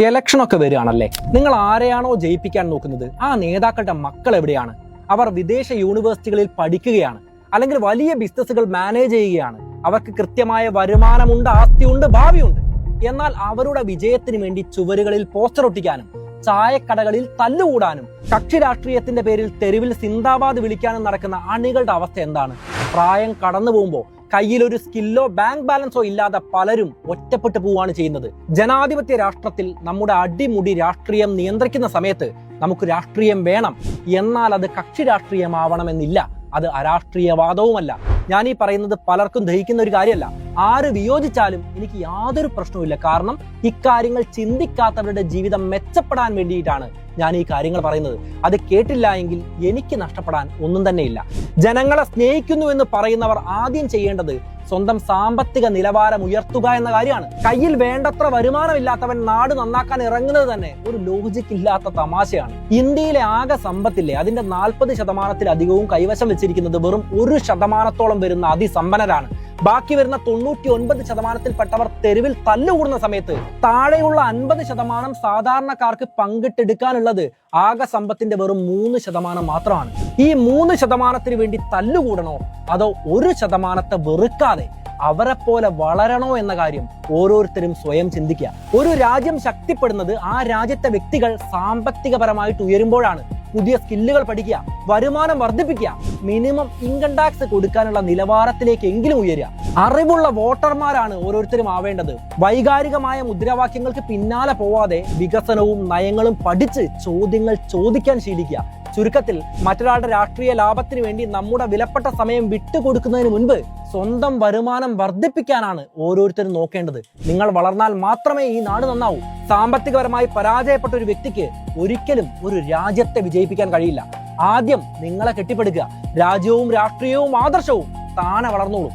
ഇലക്ഷനൊക്കെ വരികയാണല്ലേ, നിങ്ങൾ ആരെയാണോ ജയിപ്പിക്കാൻ നോക്കുന്നത് ആ നേതാക്കളുടെ മക്കൾ എവിടെയാണ്? അവർ വിദേശ യൂണിവേഴ്സിറ്റികളിൽ പഠിക്കുകയാണ്, അല്ലെങ്കിൽ വലിയ ബിസിനസ്സുകൾ മാനേജ് ചെയ്യുകയാണ്. അവർക്ക് കൃത്യമായ വരുമാനമുണ്ട്, ആസ്തിയുണ്ട്, ഭാവിയുണ്ട്. എന്നാൽ അവരുടെ വിജയത്തിന് വേണ്ടി ചുവരുകളിൽ പോസ്റ്റർ ഒട്ടിക്കാനും ചായക്കടകളിൽ തല്ലുകൂടാനും കക്ഷി രാഷ്ട്രീയത്തിന്റെ പേരിൽ തെരുവിൽ സിന്ദാബാദ് വിളിക്കാനും നടക്കുന്ന അണികളുടെ അവസ്ഥ എന്താണ്? പ്രായം കടന്നു പോകുമ്പോൾ കയ്യിൽ ഒരു സ്കില്ലോ ബാങ്ക് ബാലൻസോ ഇല്ലാതെ പലരും ഒറ്റപ്പെട്ടു പോവുകയാണ് ചെയ്യുന്നത്. ജനാധിപത്യ രാഷ്ട്രത്തിൽ നമ്മുടെ അടിമുടി രാഷ്ട്രീയം നിയന്ത്രിക്കുന്ന സമയത്ത് നമുക്ക് രാഷ്ട്രീയം വേണം, എന്നാൽ അത് കക്ഷി രാഷ്ട്രീയമാവണമെന്നില്ല. അത് അരാഷ്ട്രീയവാദവുമല്ല. ഞാൻ ഈ പറയുന്നത് പലർക്കും ദഹിക്കുന്ന ഒരു കാര്യമല്ല. ആര് വിയോജിച്ചാലും എനിക്ക് യാതൊരു പ്രശ്നവുമില്ല. കാരണം ഇക്കാര്യങ്ങൾ ചിന്തിക്കാത്തവരുടെ ജീവിതം മെച്ചപ്പെടാൻ വേണ്ടിയിട്ടാണ് ഞാൻ ഈ കാര്യങ്ങൾ പറയുന്നത്. അത് കേട്ടില്ല എങ്കിൽ എനിക്ക് നഷ്ടപ്പെടാൻ ഒന്നും തന്നെയില്ല. ജനങ്ങളെ സ്നേഹിക്കുന്നു എന്ന് പറയുന്നവർ ആദ്യം ചെയ്യേണ്ടത് സ്വന്തം സാമ്പത്തിക നിലവാരം ഉയർത്തുക എന്ന കാര്യമാണ്. കയ്യിൽ വേണ്ടത്ര വരുമാനമില്ലാത്തവൻ നാട് നന്നാക്കാൻ ഇറങ്ങുന്നത് തന്നെ ഒരു ലോജിക് ഇല്ലാത്ത തമാശയാണ്. ഇന്ത്യയിലെ ആകെ സമ്പത്തില്ലേ, അതിന്റെ 40% കൈവശം വെച്ചിരിക്കുന്നത് വെറും 1% വരുന്ന അതിസമ്പന്നരാണ്. ബാക്കി വരുന്ന 99%-ൽപ്പെട്ടവർ തെരുവിൽ തല്ലുകൂടുന്ന സമയത്ത് താഴെയുള്ള 50% സാധാരണക്കാർക്ക് പങ്കിട്ടെടുക്കാനുള്ളത് ആകെ സമ്പത്തിന്റെ വെറും 3% മാത്രമാണ്. ഈ 3% വേണ്ടി തല്ലുകൂടണോ, അതോ 1% വെറുക്കാതെ അവരെ പോലെ വളരണോ എന്ന കാര്യം ഓരോരുത്തരും സ്വയം ചിന്തിക്കുക. ഒരു രാജ്യം ശക്തിപ്പെടുന്നത് ആ രാജ്യത്തെ വ്യക്തികൾ സാമ്പത്തികപരമായിട്ട് ഉയരുമ്പോഴാണ്. പുതിയ സ്കില്ലുകൾ പഠിക്കുക, വരുമാനം വർദ്ധിപ്പിക്കുക, മിനിമം ഇൻകം ടാക്സ് കൊടുക്കാനുള്ള നിലവാരത്തിലേക്ക് എങ്കിലും ഉയരുക. അറിവുള്ള വോട്ടർമാരാണ് ഓരോരുത്തരും ആവേണ്ടത്. വൈകാരികമായ മുദ്രാവാക്യങ്ങൾക്ക് പിന്നാലെ പോവാതെ വികസനവും നയങ്ങളും പഠിച്ച് ചോദ്യങ്ങൾ ചോദിക്കാൻ ശീലിക്കുക. ചുരുക്കത്തിൽ മറ്റൊരാളുടെ രാഷ്ട്രീയ ലാഭത്തിന് വേണ്ടി നമ്മുടെ വിലപ്പെട്ട സമയം വിട്ടുകൊടുക്കുന്നതിന് മുൻപ് സ്വന്തം വരുമാനം വർദ്ധിപ്പിക്കാനാണ് ഓരോരുത്തരും നോക്കേണ്ടത്. നിങ്ങൾ വളർന്നാൽ മാത്രമേ ഈ നാട് നന്നാവൂ. സാമ്പത്തികപരമായി പരാജയപ്പെട്ട ഒരു വ്യക്തിക്ക് ഒരിക്കലും ഒരു രാജ്യത്തെ വിജയിപ്പിക്കാൻ കഴിയില്ല. ആദ്യം നിങ്ങളെ കെട്ടിപ്പടുക്കുക. രാജ്യവും രാഷ്ട്രീയവും ആദർശവും താനെ വളർന്നോളൂ.